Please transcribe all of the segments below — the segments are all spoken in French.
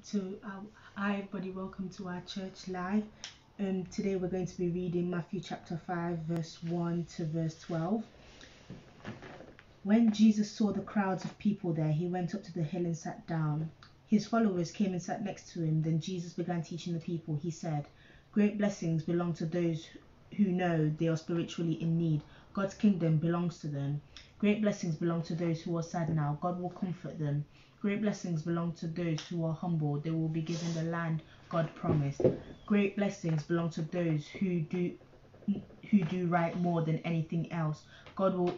Hi everybody, welcome to our church live. Today we're going to be reading Matthew chapter 5 verse 1 to verse 12. When Jesus saw the crowds of people there, he went up to the hill and sat down. His followers came and sat next to him. Then Jesus began teaching the people. He said, "Great blessings belong to those who know they are spiritually in need. God's kingdom belongs to them. Great blessings belong to those who are sad now. God will comfort them. Great blessings belong to those who are humble. They will be given the land God promised. Great blessings belong to those who do right more than anything else. God will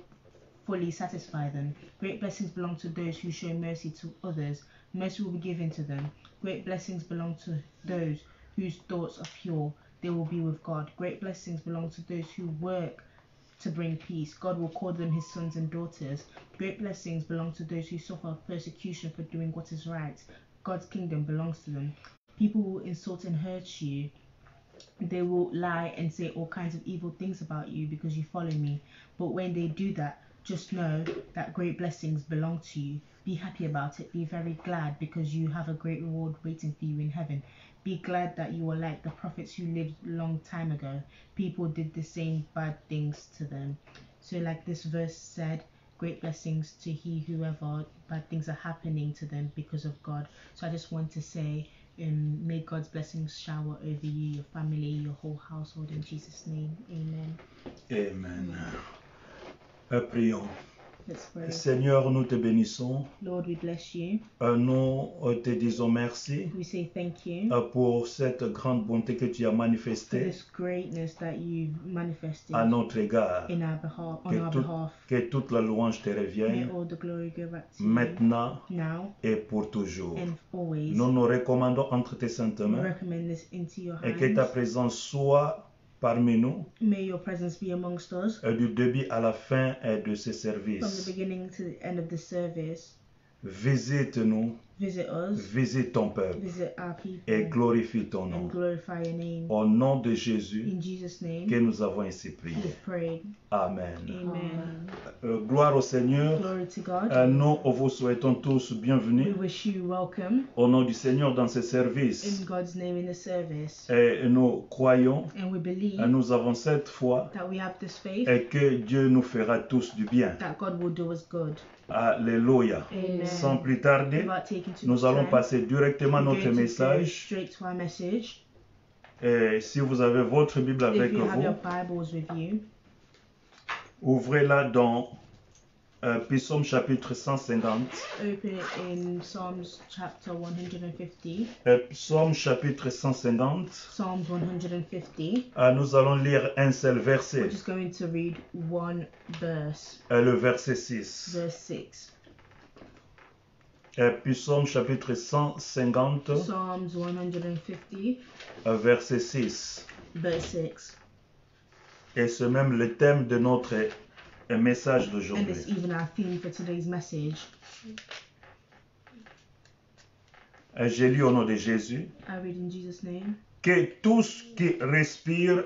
fully satisfy them. Great blessings belong to those who show mercy to others. Mercy will be given to them. Great blessings belong to those whose thoughts are pure. They will be with God. Great blessings belong to those who work to bring peace. God will call them his sons and daughters. Great blessings belong to those who suffer persecution for doing what is right. God's kingdom belongs to them. People will insult and hurt you. They will lie and say all kinds of evil things about you because you follow me. But when they do that, just know that great blessings belong to you. Be happy about it. Be very glad because you have a great reward waiting for you in heaven. Be glad that you are like the prophets who lived a long time ago. People did the same bad things to them." So like this verse said, great blessings to whoever bad things are happening to them because of God. So I just want to say, may God's blessings shower over you, your family, your whole household, in Jesus' name. Amen. Amen. Prions. Let's pray. Seigneur, nous te bénissons. Lord, we bless you. Nous te disons merci We say thank you pour cette grande bonté que tu as for manifestée this greatness that you've manifested à notre égard. on our behalf. Que toute la louange te May revienne all the glory go back to you maintenant now et pour toujours. and always. Nous nous recommandons entre tes saintes We mains recommend this into your et que ta hands. présence soit parmi nous May your presence be amongst us du début à la fin de ce from the service. beginning to the end of the service. Visite-nous, Visit us, visite ton peuple visit our people, et glorifie ton and nom. glorify your name. Au nom de Jésus In Jesus' name, que nous avons ainsi prié. we've prayed. Amen. Amen. Gloire au Seigneur. Glory to God. Nous vous souhaitons tous We bienvenue wish you welcome au nom du Seigneur dans ce service. in God's name in the service. Et nous croyons, And we believe nous avons cette foi that we have this faith et que Dieu nous fera tous du bien. that God will do us good. Alléluia. Amen. Sans plus tarder, Without taking too nous much allons time, passer directement à we're notre going to go message. straight to our message. Et si vous avez votre Bible If avec you have your vous, Bibles with you, ouvrez-la dans Psaume chapitre 150. open it in Psalms chapter 150. Psaume chapitre 150. Psalms 150. Nous allons lire un seul We're verset, just going to read one verse, le verset 6. verse 6. Psaume chapitre 150, Psalms 150, verset 6. verse 6. Et c'est même le thème de notre message And d'aujourd'hui. it's even our theme for today's message. J'ai lu au nom de Jésus. I read in Jesus' name. Que tout ce qui respire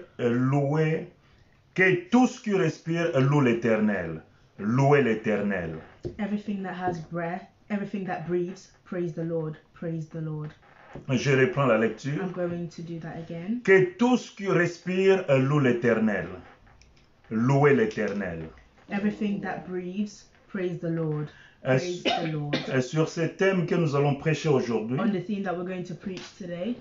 loue l'Éternel. Louez l'Éternel. Everything that has breath, everything that breathes, praise the Lord, praise the Lord. Je reprends la lecture. I'm going to do that again. Que tout ce qui respire loue l'Éternel. Louez l'Éternel. Everything that breathes, praise the Lord, praise the Lord. Sur ce thème que nous allons prêcher aujourd'hui, On the theme that we're going to preach today,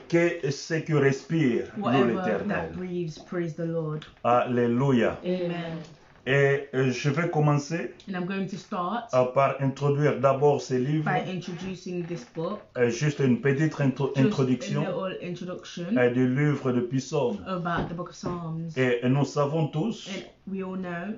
que ce qui respire loue whatever that l'Éternel. breathes, praise the Lord. Alléluia. Amen. Et je vais commencer And I'm going to start par introduire d'abord ce livre, by introducing this book, juste une petite just introduction a little introduction du livre de Psaume. about the book of Psalms. Et nous savons tous And we all know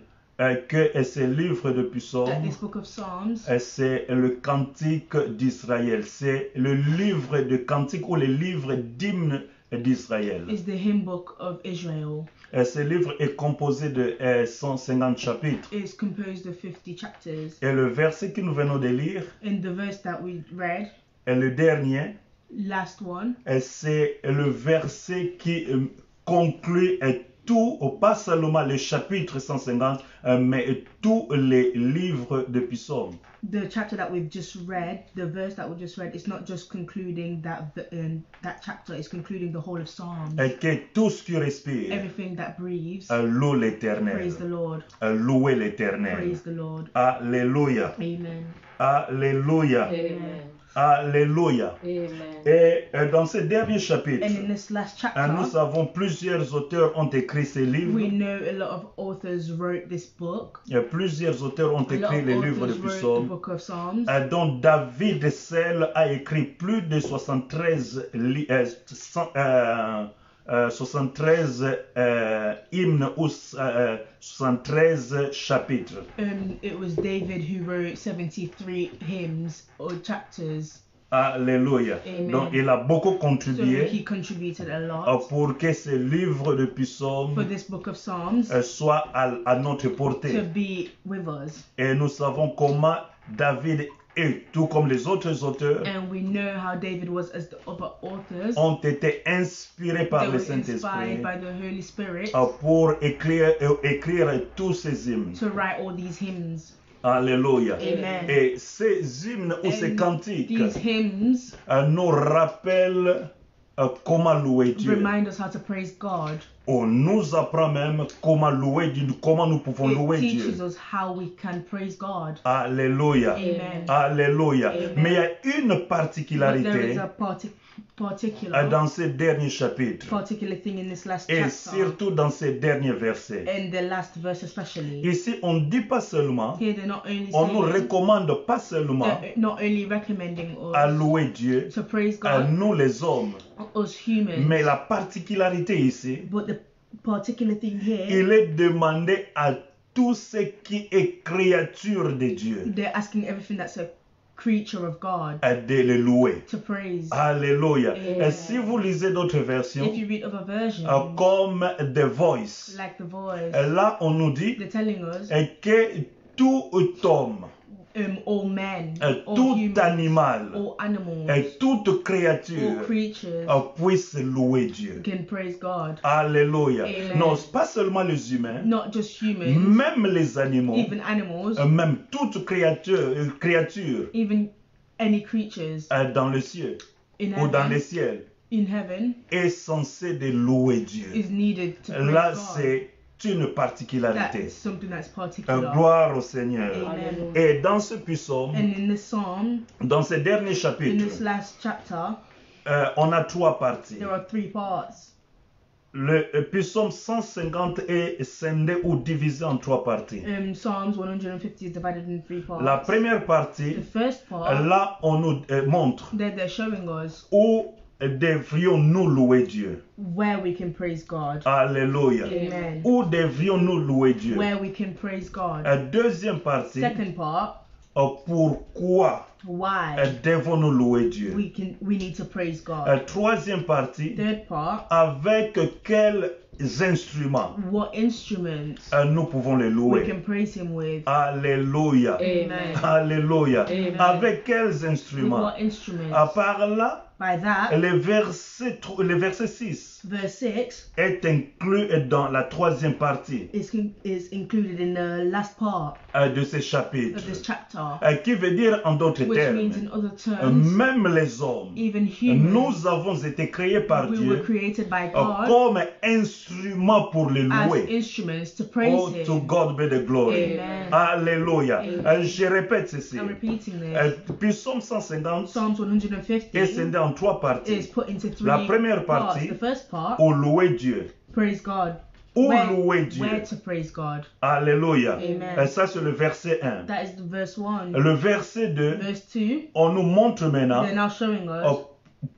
que ce livre de that Psaume, this book of Psalms c'est le cantique d'Israël. C'est le livre de cantique ou le livre d'hymne d'Israël. is the hymn book of Israel. Ce livre est composé de 150 chapitres. It's composed of 50 chapters. Et le verset que nous venons de lire, And the verse that we read, est le dernier, last one, c'est le verset qui conclut tout, pas seulement les chapitres 150, mais tous les livres de psaumes. The chapter that we've just read, the verse that we just read, it's not just concluding that chapter, it's concluding the whole of Psalms. Et que tout ce qui respire, Everything that breathes, loue l'Éternel. praise the Lord. Louez l'Éternel. Praise the Lord. Alléluia. Amen. Alléluia. Amen. Alléluia. Amen. Et dans ce dernier chapitre, And in this last chapter, nous savons plusieurs auteurs ont écrit ces livres. we know a lot of authors wrote this book. Et plusieurs auteurs ont A lot écrit of les livres de authors wrote the psaumes. book of Psalms. Dont David seul a écrit plus de 73 hymnes ou 73 chapitres. It was David who wrote 73 hymns or chapters. Alléluia. Amen. Donc il a beaucoup So contribué he contributed a lot pour que ce livre de for psaumes this book of Psalms soit à notre to portée. be with us. Et nous savons comment David et tout comme les autres auteurs And we know how David was as the other authors. ont été inspirés par They le were Saint-Esprit inspired by the Holy Spirit pour écrire tous ces hymnes. to write all these hymns. Alléluia. Amen. Et ces hymnes ou ces And cantiques these hymns nous rappellent comment louer Dieu. remind us how to praise God. On nous apprend même comment louer Dieu, comment nous pouvons It louer teaches Dieu. us how we can praise God. Alléluia. Amen. Alléluia. Amen. Mais il y a une But there particularité is a particular dans ces derniers chapitres thing in this last et chapter, surtout dans ces derniers versets. in the last verse especially. Ici, on ne dit pas seulement, Here they're not only on nous saying, recommande pas seulement they're not only recommending à us louer Dieu, to praise à God, nous les hommes. us humans, Mais la particularité ici, but the particular thing here, il est demandé à tout ce qui est créature de Dieu they're asking everything that's a creature of God de le louer. to praise. Alléluia. Amen. Et si vous lisez d'autres versions, If you read other versions, comme The Voice, like The Voice, là on nous dit they're telling us que tout homme, all men, all tout humans, animal, all animals, et toute all créature creatures puisse louer Dieu. can praise God. Alléluia. Amen. Non, pas seulement les humains, Not just humans, même les animaux, even animals, même toute créature even any creatures dans le ciel in ou dans le heaven, ciel in heaven est censé de louer Dieu. is needed to praise Là, God. c'est une particularité. That's something that's particular. Gloire au Seigneur. Amen. Et dans ce psaume, And in this psalm, dans ce dernier in chapitre, this last chapter, on a trois parties. there are three parts. Le psaume 150 est scindé ou divisé en trois parties. Psalms 150 is divided in three parts. La première partie, The first part, là, on nous montre that they're showing us où devrions-nous louer Dieu. where we can praise God. Alléluia. Amen. Où devrions-nous louer Dieu. Where we can praise God. Deuxième partie, Second part, pourquoi why devons-nous louer Dieu. we need to praise God. Troisième partie, Third part, avec quels instruments what instruments nous pouvons les we louer. can praise Him with. Alléluia. Amen. Alléluia. Amen. Avec quels With instruments. what instruments? Par là, By that, le verset 6 verse 6 est inclus dans la troisième partie is included in the last part de ce chapitre. of this chapter, Qui veut dire en d'autres which termes, means in other terms, même les hommes, even humans, nous avons été créés par we were Dieu created by God comme instruments pour les as louer. instruments to praise Oh, to Him. God be the glory. Amen. Alléluia. Amen. Je répète ceci. I'm repeating this. Psaume 150 Psalms 150 est scindé en trois is parties. put into three La première parts. partie, The first part, Où louer Dieu. praise God. Où Where, louer Dieu. where to praise God. Alléluia. Amen. Ça, c'est le verset 1. That is the verse 1. Le verset 2, Verse 2, on nous montre maintenant they're now showing us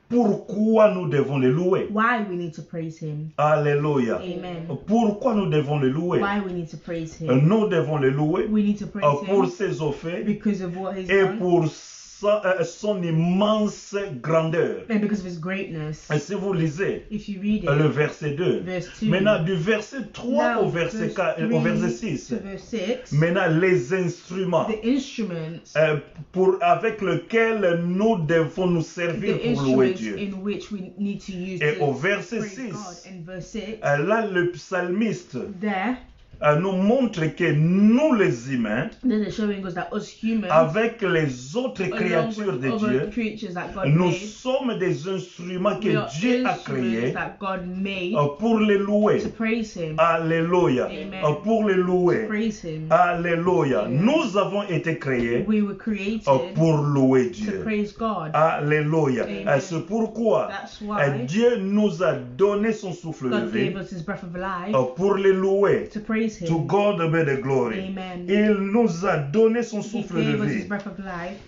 pourquoi nous devons les louer. why we need to praise Him. Alléluia. Amen. Pourquoi nous devons les louer. Why we need to praise Him. Nous devons les louer We need to praise pour Him ses offres because of what He's et done pour son immense grandeur. and because of his greatness. Et si vous lisez If you read le it, verset 2, verse 2, maintenant du verset 3 now au verset, verse 4, 3 au verset 6, to verse 6, maintenant les instruments the instruments, avec lesquels nous devons nous servir the pour louer instruments Dieu. in which we need to use Et to au verset praise 6, God. In verse 6, là le psalmiste there, nous montre que nous les humains, then it's showing us that us humans, avec les autres along créatures with de other Dieu, creatures that God nous made, sommes des instruments we que are Dieu a instruments créés that God made pour les louer. to praise Him. Alléluia. Amen. Pour les To louer. praise Him. Alléluia. Amen. Nous avons été créés We were created pour louer to Dieu. praise God. Alléluia. Amen. C'est pourquoi That's why Dieu nous a donné son souffle de God vie gave us His breath of life pour les louer. to praise To Him. God be the glory. Amen. Il nous a donné son He souffle de gave us His vie breath of life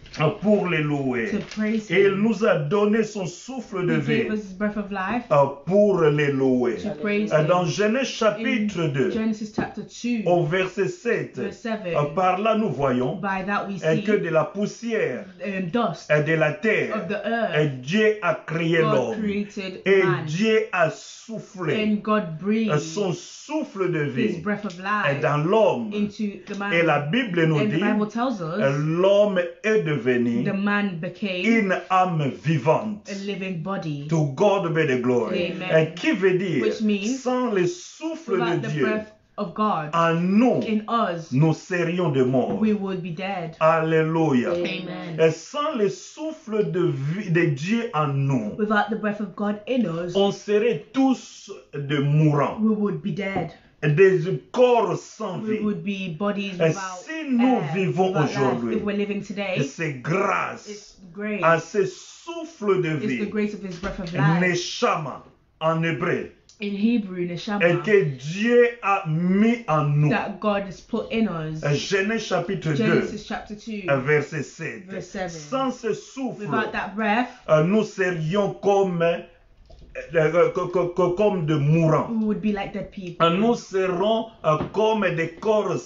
pour les louer. to praise Et il Him. nous a donné son souffle de He vie gave us His breath of life pour les louer. to praise Dans Him. Genèse chapitre In 2, Genesis chapter 2, au verset 7, verse 7, par là nous voyons by that we que see de la poussière dust de la of terre, the earth. Dieu a créé God l'homme. created Et man, Dieu a soufflé and God breathed son souffle de His vie breath of life dans l'homme. into the man. Et la Bible nous And the dit, Bible tells us l'homme est devenu the man became une âme vivante. a living body. To God be the glory. Amen. Qui veut dire, Which means, sans le souffle Without de the Dieu breath of God en nous, in us, nous serions de morts. we would be dead. Alléluia. Amen. Et sans le souffle de vie de Dieu en nous, Without the breath of God in us, on serait tous de mourants, we would be dead. des corps sans We vie. would be bodies Et without si nous air, vivons without life. aujourd'hui, If we're living et today, c'est grâce it's grace. à ce souffle de It's the vie, grace of His breath of life. Neshama en hébreu, In Hebrew, et Neshama, que Dieu a mis en nous. that God has put in us. Genèse chapitre 2, Genesis chapter 2. verset 7. Verse 7. Sans ce souffle, Without that breath, nous serions comme de mourants. we would be like dead people. Nous serons comme des corps,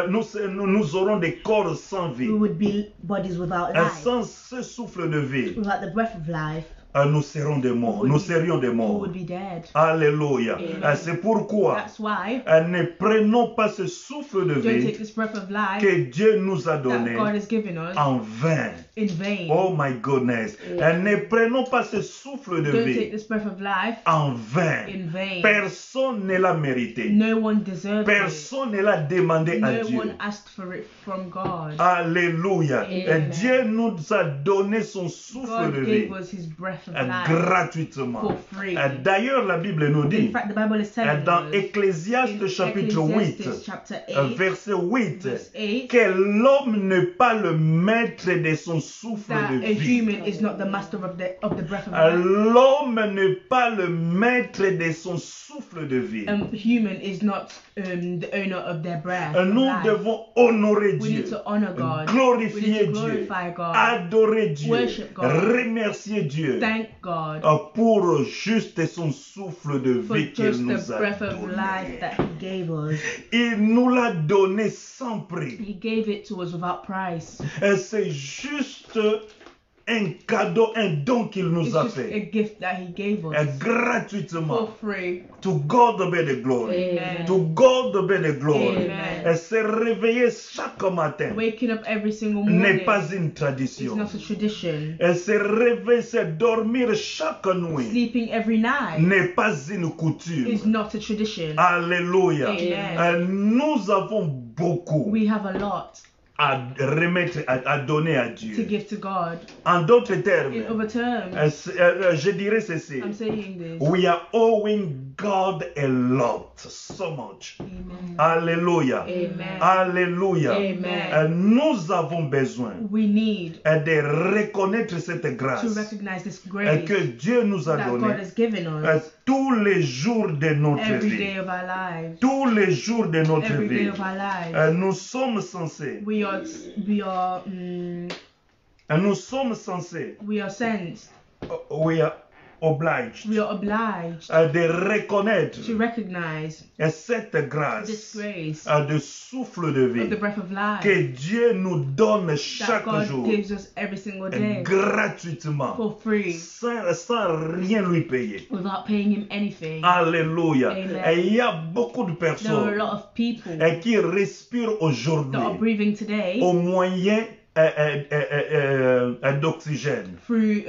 nous aurons des corps sans vie. We would be bodies without life. Sans ce souffle de vie, Without the breath of life, nous serons des morts. we Nous would be- serions des we morts. would be dead. Alléluia. Amen. C'est pourquoi That's why ne prenons pas ce souffle de don't take vie this breath of life que Dieu nous a that donné God has given us en vain. in vain. Oh my goodness. Ne prenons pas ce souffle de Don't take vie this breath of life en vain. in vain. Personne ne l'a mérité. No one deserves it. Personne ne l'a demandé à No Dieu. one asked for it from God. Alléluia. Amen. Dieu nous a donné son souffle de God vie gave us His breath of life gratuitement. for free. D'ailleurs, la Bible nous In dit fact, the Bible is telling dans us Ecclésiaste in chapitre 8, Ecclesiastes chapter 8, verset 8, verse 8, que l'homme n'est pas le maître de son souffle that de a vie. human is not the master of the breath of life. L'homme n'est pas le maître de son souffle de vie. Human is not the owner of their breath. of Nous life. devons honorer We Dieu, need to honor God. We glorifier need to Dieu, glorify God. adorer Dieu, Worship God. remercier Dieu Thank God pour juste son souffle de for vie qu'il just nous the a breath of life donné. that He gave us. Il nous l'a donné sans prix. He gave it to us without price. C'est juste un cadeau, un don qu'il It's nous a just a fait. gift that He gave us Gratuitement. for free. To God be the glory. Amen. To God be the glory. Amen. Se réveiller chaque matin Waking up every single n'est morning pas une is tradition. not a tradition. Se réveiller, se dormir chaque nuit Sleeping every night n'est pas une coutume. is not a tradition. Alléluia. Amen. Nous avons beaucoup We have a lot à remettre, à donner à to Dieu. give to God. En d'autres termes, In other terms, je dirais ceci. I'm saying this. We are owing God a lot, so much. Amen. Alléluia. Amen. Alléluia. Amen. Nous avons besoin We need de reconnaître cette to grâce recognize this grace que Dieu nous a that God donnée has given us tous les jours de notre every vie. day of our lives. Tous les jours de notre Every day vie. of our lives. Nous sommes censés. We are Nous sommes censés. sensed. We are obliged we are obliged de reconnaître to recognize cette grâce this grace de souffle de of vie the breath of life que Dieu nous donne that chaque God jour gives us every single day gratuitement for free sans rien lui payer. without paying him anything. Alléluia. Amen. Et il y a beaucoup de There are a personnes lot of people qui respirent that are aujourd'hui breathing today au moyen d'oxygène, through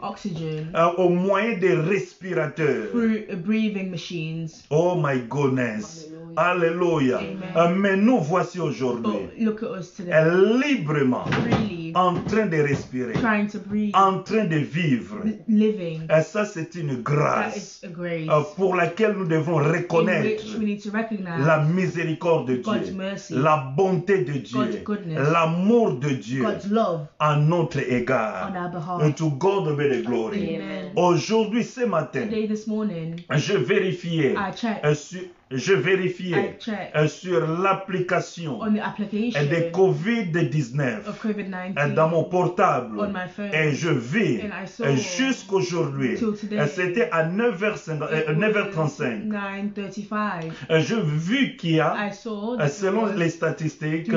oxygen, au moyen des respirateurs. through breathing machines. Oh my goodness. Alléluia. Amen. Mais nous voici aujourd'hui But look at us today, librement freely en train de respirer, trying to breathe, en train de vivre. living. Et ça, c'est une That grâce is a grace pour laquelle nous devons in reconnaître which we need to recognize la miséricorde de God's Dieu, mercy, la bonté de God's Dieu, goodness, l'amour de Dieu God's love à notre on égard. our behalf. And to God be the glory. Amen. Aujourd'hui, ce matin, Today, this morning, je vérifiais, I checked, je vérifiais I checked sur l'application on the application de COVID-19 of COVID-19 dans mon portable. on my phone. Et je vis And I saw jusqu'aujourd'hui, till today, c'était à 9h35. 9:35. J'ai vu qu'il y a, I saw that selon there was, les statistiques,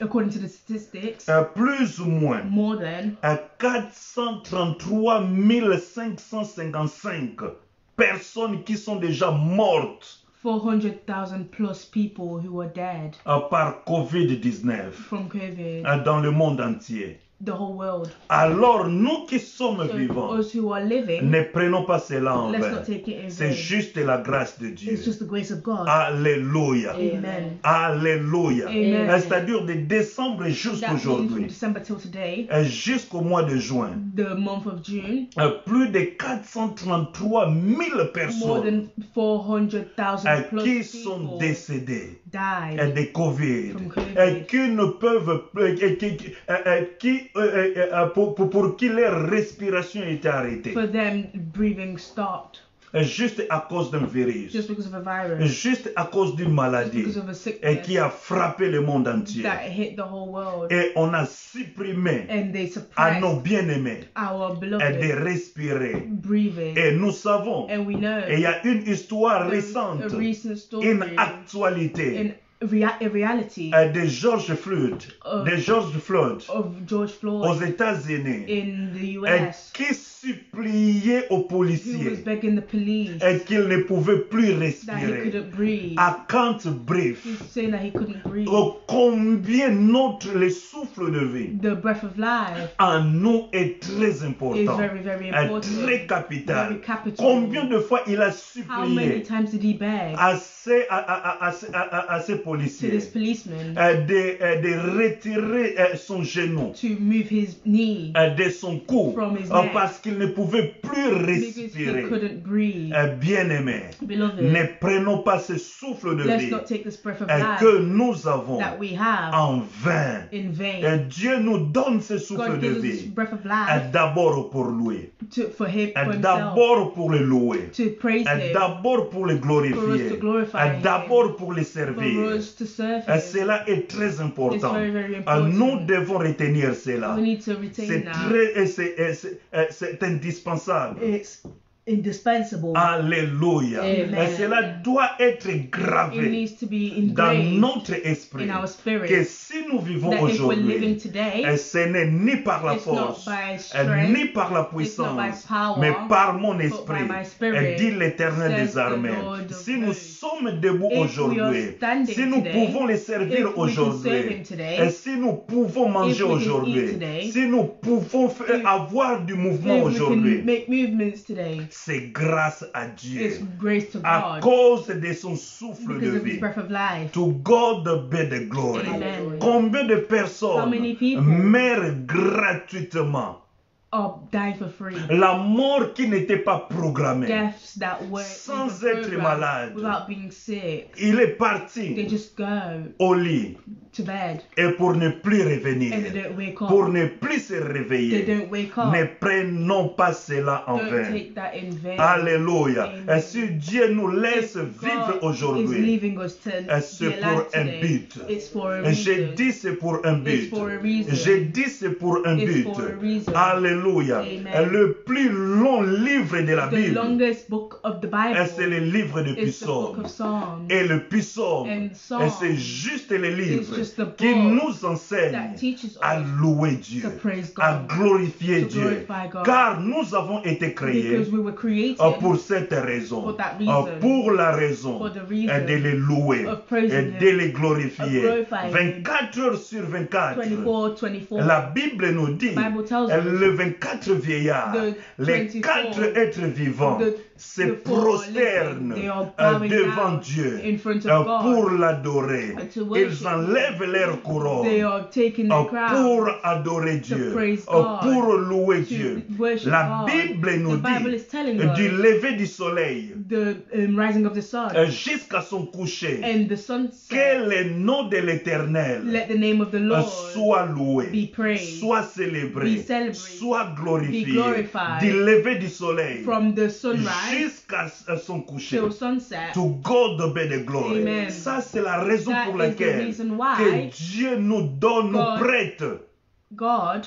according to the statistics, plus ou moins more than 433 555 personnes qui sont déjà mortes 400,000 plus people who are dead par COVID-19 from COVID, dans le monde entier. the whole world. Alors, nous qui sommes So vivants, us who are living, ne prenons pas cela en let's vain. not take it in C'est vain. juste la grâce de Dieu. It's just the grace of God. Alléluia. Amen. Alléluia. Amen. C'est-à-dire de décembre That jusqu'à means from aujourd'hui, December till today, jusqu'au mois de juin, the month of June, plus de 433 000 more personnes than 400,000 plus qui sont people décédées died de COVID, from COVID. qui ne peuvent pour qui leur respiration était arrêtée, For them, breathing stopped juste à cause d'un virus, just because of a virus, juste à cause d'une just maladie because of a et sickness qui a frappé le monde entier. that hit the whole world, Et on a supprimé and they à nos suppressed bien-aimés our de beloved respirer. breathing. Et nous savons, And we know et il y a une histoire a récente, recent story une actualité in a reality de George Floyd, Of- de George Floyd of George aux Floyd États-Unis, in the et US, qui suppliait aux who was policiers begging the police et qu'il ne pouvait plus that he respirer. couldn't breathe. À Can't Brief, He's saying that he couldn't breathe. combien notre le souffle de vie The breath of life en nous est très is important, very, very est important. très capital. Very capital. Combien de fois il a How many supplié times did he beg à ces to policiers this policeman de retirer son genou to move his knee de son cou From his neck. parce qu'il ne pouvait plus because he respirer. couldn't breathe? Bien-aimés, Beloved, ne prenons pas ce souffle de let's vie not take this breath of que life nous avons that we have en vain. in vain. Dieu nous donne ce souffle God de gives us this vie breath of life d'abord pour lui, for himself, d'abord pour le louer, to praise him, d'abord pour le for us glorifier, to glorify him, d'abord pour le for servir. us to serve him. Cela est très important. It's very, very important. Nous devons retenir cela. We need to retain C'est that. c'est indispensable. It's indispensable. Alléluia. Amen. Cela doit être It gravé needs to be dans engraved notre esprit in our spirit que si nous vivons that if we're living aujourd'hui, today, ce n'est ni par la it's not force, by strength, ni par la it's not by puissance, power, mais par mon but esprit, by my spirit, dit l'Éternel says des the armées. Lord of Si nous hosts. sommes debout If we are aujourd'hui, standing si nous today, pouvons les if servir we can serve aujourd'hui, him today, et si nous pouvons manger we can eat aujourd'hui, today, si nous pouvons if- avoir du mouvement if we aujourd'hui, can make movements today, c'est grâce à it's Dieu, grace to à God cause de son souffle because de of his vie. breath of life. To God be the glory. Amen. Combien de How personnes many people meurent gratuitement? are dying for free. La mort qui n'était pas programmée. Deaths that were Sans even être programmed malade. without being sick. Il est They parti just go au lit to bed et pour ne plus and they revenir, don't wake up. pour ne plus se They réveiller. don't wake up. Ne prenons pas cela en Don't vain. take that in vain. Alléluia. Amen. Et si Dieu nous laisse If vivre God is aujourd'hui, leaving us to c'est be pour alive un today, but. it's for a J'ai reason. dit c'est pour un It's but. for a reason. J'ai dit c'est pour un It's but. for a reason. Alléluia. Alléluia. Amen. Le plus long livre de la The Bible, longest book of the Bible c'est le livre de is the book Psaumes. of Psalms. Et le Psaume, And Psalms c'est juste le livre just the qui book nous enseigne that teaches à us louer Dieu, to praise God, à glorifier to Dieu. glorify God. Car nous avons été créés Because we were created pour cette raison, for that reason, pour la raison for the reason de les louer of praising et Him, de les glorifier. of glorifying 24 heures sur 24. 24. La Bible nous dit, Bible tells us, les 24 vieillards, the les 24, 4 êtres vivants se the four prosternent living, they are bowing devant down Dieu in front of God pour l'adorer. and to worship Ils enlèvent leur They couronne are taking their crown pour adorer Dieu, praise God, pour louer to Dieu. worship La God. Bible nous The Bible dit is telling du us lever du soleil the rising of the sun jusqu'à son coucher, and the sunset. que le nom de l'Éternel Let the name of the Lord soit loué, be praised, soit célébré, be celebrated, soit glorifié, be glorified, du lever du soleil from the sunrise jusqu'à son coucher. till sunset. To God be the glory. Amen. Ça, c'est la raison That pour is the laquelle reason why que Dieu nous donne, nous God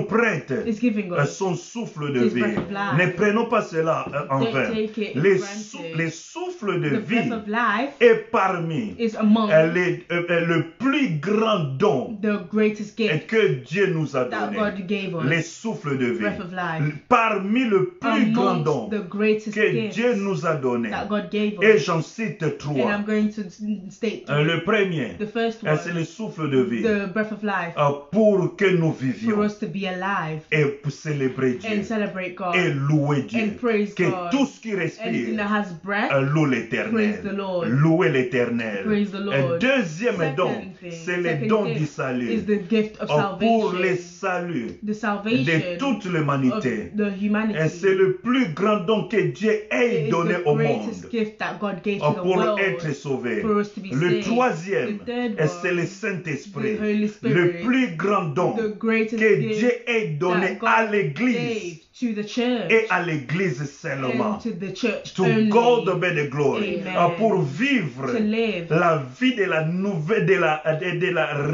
prête is giving us son souffle de His vie. breath of life. Ne prenons pas cela en Don't vain. take it Les granted. souffles de the vie breath of life est parmi is among le plus grand don the greatest gift que Dieu nous a that donné. God gave us. Les souffles de vie. Breath of life. Parmi le plus grand Amongst don the greatest que gifts Dieu nous a donné. that God gave Et us. j'en cite And trois. I'm going to state three. Le premier, The first one, c'est le souffle de vie the breath of life, pour que nous for vivions us to be alive et pour célébrer and Dieu celebrate God et louer Dieu. and praise Que God. tout ce qui Anything that respire has breath, loue praise the l'Éternel. Lord. Louer l'Éternel. Praise the Lord. Deuxième don, c'est le don du is salut. the gift of Pour le salvation, salut the de salvation toute of l'humanité. the humanity. Et c'est le plus grand don que Dieu It ait is donné the au greatest monde gift that God gave to the pour world être sauvé. for us to be Le saved. troisième, The third c'est le one, Saint-Esprit. the Holy Spirit, Le plus grand don the greatest que gift Dieu ait donné that à God l'Église gave to the church et à l'Église seulement. and to the church To only, God be the glory. Amen. Pour vivre to live la vie de la nouvelle, de la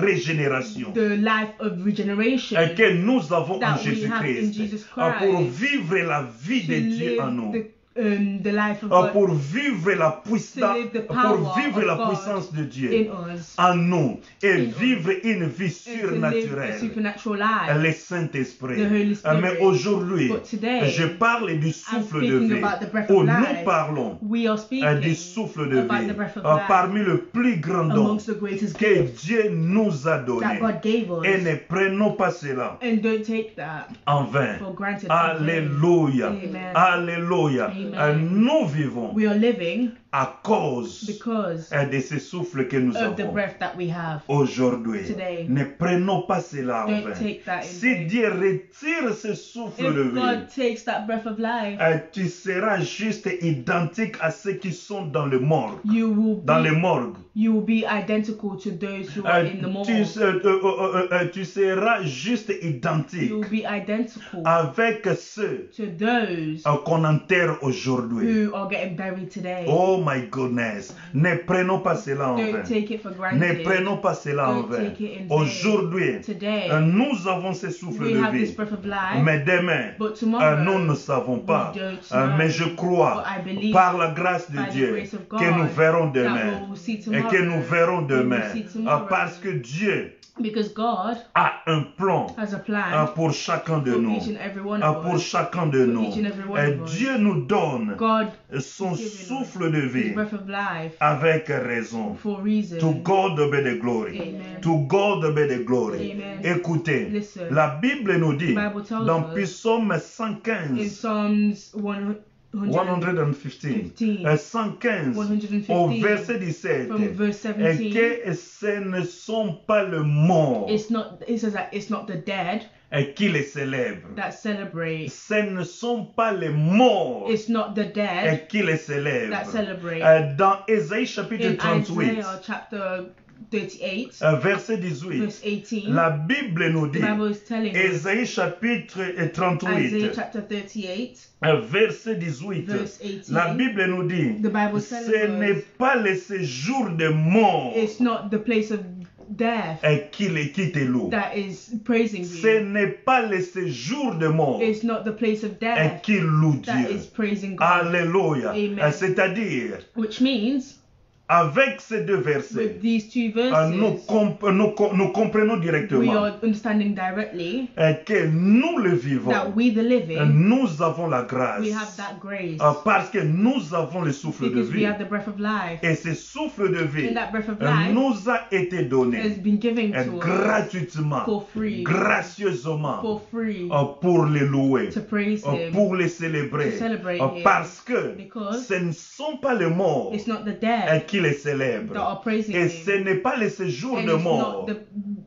régénération the life of regeneration, que nous avons en that we have in Jésus-Christ. Jesus Pour Christ, vivre la vie to de Dieu en live nous. the life of God Pour vivre la puissance, live the pour power vivre of la God puissance de Dieu in us, en nous et in vivre une vie and to live a surnaturelle. supernatural life. Le Saint-Esprit. The Holy Spirit. Mais aujourd'hui, But today, je parle du souffle de speaking vie. about the breath Où of nous life. parlons We are speaking du souffle de about vie. the breath of life Parmi le plus grand don amongst the greatest que gifts Dieu nous a donné. that God gave us. Et ne prenons pas cela And don't take that en vain. for granted. Alléluia. Amen. Alléluia. Amen. Nous vivons We are living à cause because de ce souffle que nous of the avons breath that we have. aujourd'hui. Today. Ne prenons pas cela en Don't vain. take that in Si vain. Dieu retire ce souffle de If God vie, takes that breath of life, tu seras juste identique à ceux qui sont dans le morgue. you will Dans les be, morgues. you will be identical to those who are in the morgue. Tu seras juste identique You will be identical avec ceux to those qu'on enterre aujourd'hui. who are getting buried today. Oh my goodness. Ne prenons pas cela en vain. Don't take it for Ne granted. prenons pas cela en Don't vain. take it in vain. Aujourd'hui, Today, nous avons ce souffle we de have this vie. breath of life, Mais demain, but tomorrow, nous ne savons pas. we don't know. Mais je crois, But I believe par la grâce de by the Dieu, grace of God, que nous verrons that demain. we'll see Et tomorrow. que nous verrons We will demain. see tomorrow. Parce que Dieu Because God a un plan has a plan pour chacun de for nous. each and every one of Pour us. chacun de nous. each and every one Et of us. Dieu nous donne God son has given us souffle de His vie breath of life avec raison. for reason. To God be the glory. Amen. To God be the glory. Amen. Écoutez, Listen. la Bible nous dit The Bible tells dans us Psaume in 115, Psalms 115, 115 au 115, verset 17, from verse et 17, que ce ne sont pas les morts it says that it's not the dead qui les célèbrent. that celebrate. Ce ne sont pas les morts It's not the dead qui les that célèbrent. celebrate. Dans Ésaïe chapitre In 38, Isaiah chapter 38, verset 18, verse 18, la Bible nous the dit, Bible is telling us, Ésaïe chapitre Isaiah 38, chapter 38, verset 18, verse 18, la Bible nous dit, the Bible is ce telling n'est us, pas le séjour des morts it's not the place of death qui te loue. that is praising Ce you. n'est pas le séjour de mort It's not the place of death qui loue that Dieu. is praising God. Alléluia. Amen. C'est-à-dire, Which means, avec ces deux versets, with these two nous verses, comprenons we directement are understanding directly que nous le vivons. that we the living, Nous avons la grâce we have that grace parce que nous avons le souffle de because we vie. have the breath of life. Et ce souffle de vie And that breath of life nous a été has donné been given to us gratuitement, for free, gracieusement, for free, pour les louer, to praise Him, pour les célébrer. to celebrate Him. Parce que Because ce ne sont pas les morts it's not the dead qui les that célèbrent. are praising Et Him, ce n'est pas le séjour and de it's mort not the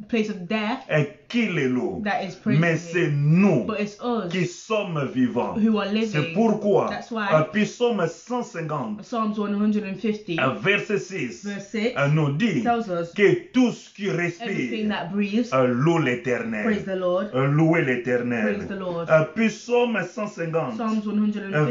place of death qui les loue. that is praising Mais c'est Him, nous but it's us qui sommes vivants. who are C'est living. pourquoi, That's why Psaume 150, Psalms 150 verset 6, verse 6 nous dit tells us que tout ce qui everything respire that breathes, loue praise l'Éternel. the Lord, Louez l'Éternel. praise the Lord. Psaume 150, Psalms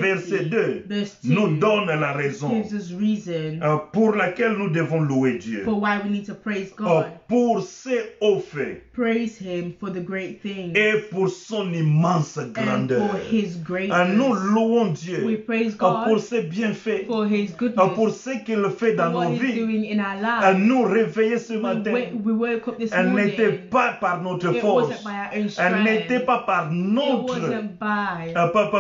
verset 150 2, verse nous 2 donne la raison gives us reason pour laquelle nous devons louer Dieu. for why we need to praise God. Pour ses hauts faits Praise Him for the great things et pour son immense and grandeur. for His Nous greatness. louons We Dieu praise pour God ses bienfaits, for His pour goodness, ce qu'il fait dans for what nos He's vies. doing in our lives. Nous réveiller ce matin, We woke up this elle n'était morning. pas par notre It force, wasn't by our own elle n'était strength. pas par It notre, wasn't by.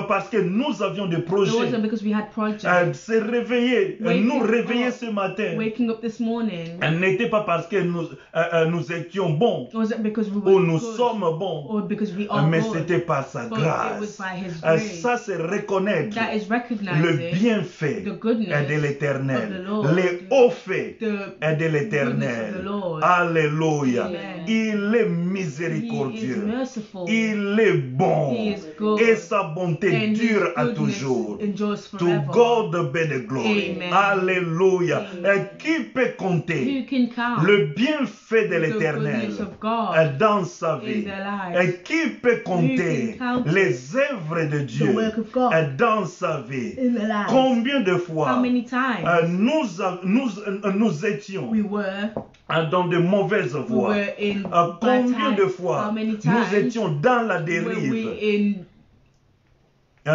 parce que nous avions des It projets. wasn't because we had projects. Se réveiller, Waking nous réveiller up. ce matin, Waking up this morning. elle n'était pas parce que nous étions bons It wasn't because we ou were nous good sommes bons, or because we are mais good. c'était par sa But it grâce. was by His grace. Ça, c'est reconnaître That is le recognizing bienfait the goodness de l'Éternel, of the Lord, les hauts faits the de goodness of l'Éternel. the Lord. Alléluia. Amen. Il est He is miséricordieux. merciful. Il est bon. He is good. Et sa bonté And His dure à goodness toujours. endures To forever. God be the glory. Amen. Alléluia. Amen. Qui peut compter Who can count le bienfait de the l'Éternel goodness of God dans sa in vie? their lives? Qui peut compter can count les œuvres de Dieu work of God dans sa vie? in their lives? Combien de How fois many times nous étions we were dans de mauvaises voies? in bad Combien de times? fois How many nous times étions dans la were dérive? we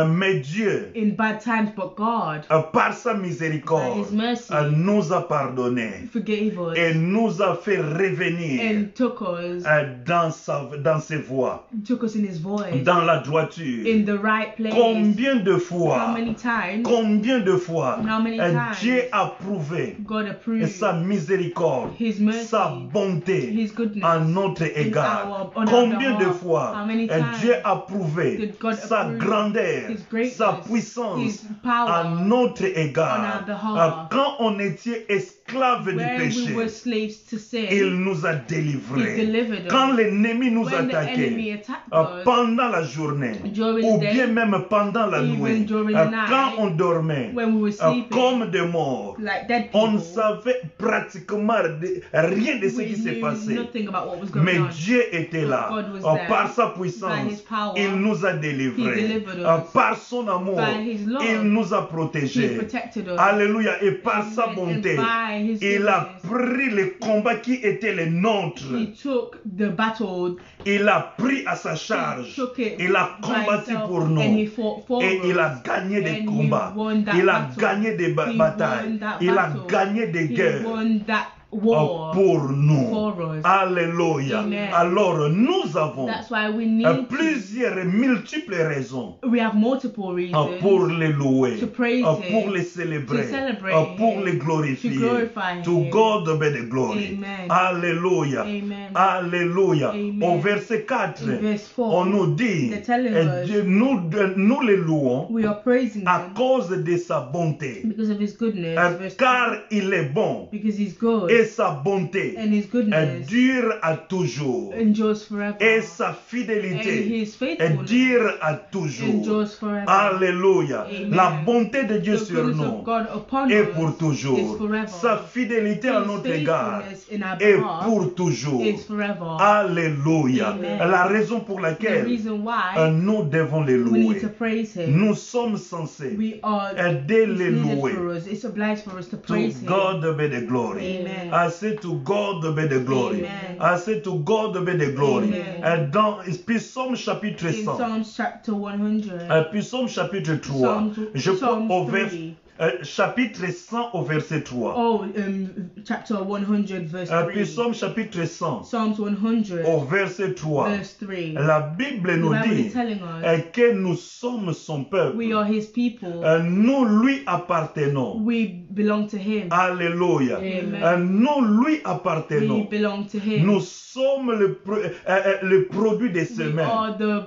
Mais Dieu, in bad times, but God, par sa by miséricorde, His mercy, nous a pardonné forgave us et nous a fait revenir and took us dans ses voies, in His voice, dans la droiture. in the right place. Combien de How fois, many times How many times Dieu a prouvé God approved sa miséricorde, His mercy, sa bonté His goodness à notre égard. on our Combien de behalf? fois How many times Dieu a prouvé did God sa approve grandeur, His greatness, sa puissance His power à notre on égard. our behalf? Quand on était esclave du Where we péché, were slaves to sin, il nous a He délivrés. delivered us. Quand l'ennemi nous When the enemy attaquait, attacked us, pendant la journée, during ou the day, bien même pendant la even nuit, during the night, quand on dormait, when we were sleeping, comme des morts, like dead on ne people, savait pratiquement rien de ce we qui s'est knew passé. nothing about what was going Mais on. Dieu était là. God was there. Par sa By puissance, His power, il nous a He délivrés. delivered us. Par son amour, By His love, il nous a He protégés. protected us. Alléluia. Et par sa Amen. bonté, And by His il a goodness, pris le combat qui était le nôtre. He took the battle, Il a pris à sa charge. took it Il a by combattu himself, pour and He nous. fought for Et il a us. gagné des And he combats. won that Il a battle. gagné des He batailles. won that Il a battle. gagné des He guerres. won that war Pour nous. for us. Alléluia. Amen. Alors nous avons That's why we need plusieurs et multiples raisons we have multiple reasons pour les louer, to praise pour Him, les célébrer, to celebrate pour Him, les glorifier. to glorify To Him. God be the glory. Amen. Alléluia. Amen. Alléluia. Amen. Au verset 4, In verse 4, on nous dit, they're telling us, nous les louons we are praising à Him cause de sa bonté. because of His goodness, verse Car il est bon because He's good, et sa bonté and His goodness dure à toujours. endures forever, Et sa and fidélité His faithfulness dure à toujours. endures forever. Alléluia. Amen. La bonté de Dieu The sur goodness nous of God upon est us pour is toujours. forever. Sa fidélité à His notre égard faithfulness in our est behalf pour toujours. is is forever. Alléluia. Amen. La raison pour The laquelle reason why nous devons les we need louer. to praise Him. Nous sommes censés We are. aider It's les needed louer. for us. It's obliged for us to To praise Him. God be the glory. Amen. I say to God be the glory. Amen. I say to God be the glory. Amen. Dans Psaume chapitre In 100. Psalms chapter 100, Psaume chapitre 3. Psalms- Je crois Psalms au 3. chapitre 100 au verset 3. Oh, chapter 100, verse 3. Psaume chapitre 100 Psalms 100, au verset 3. verse 3. La Bible The nous Bible dit is telling us que nous sommes son peuple. we are His people. Nous lui appartenons. We belong to Him. Alléluia. Amen. Nous lui We appartenons. belong to Him. Nous sommes le produit de ses We mains. are the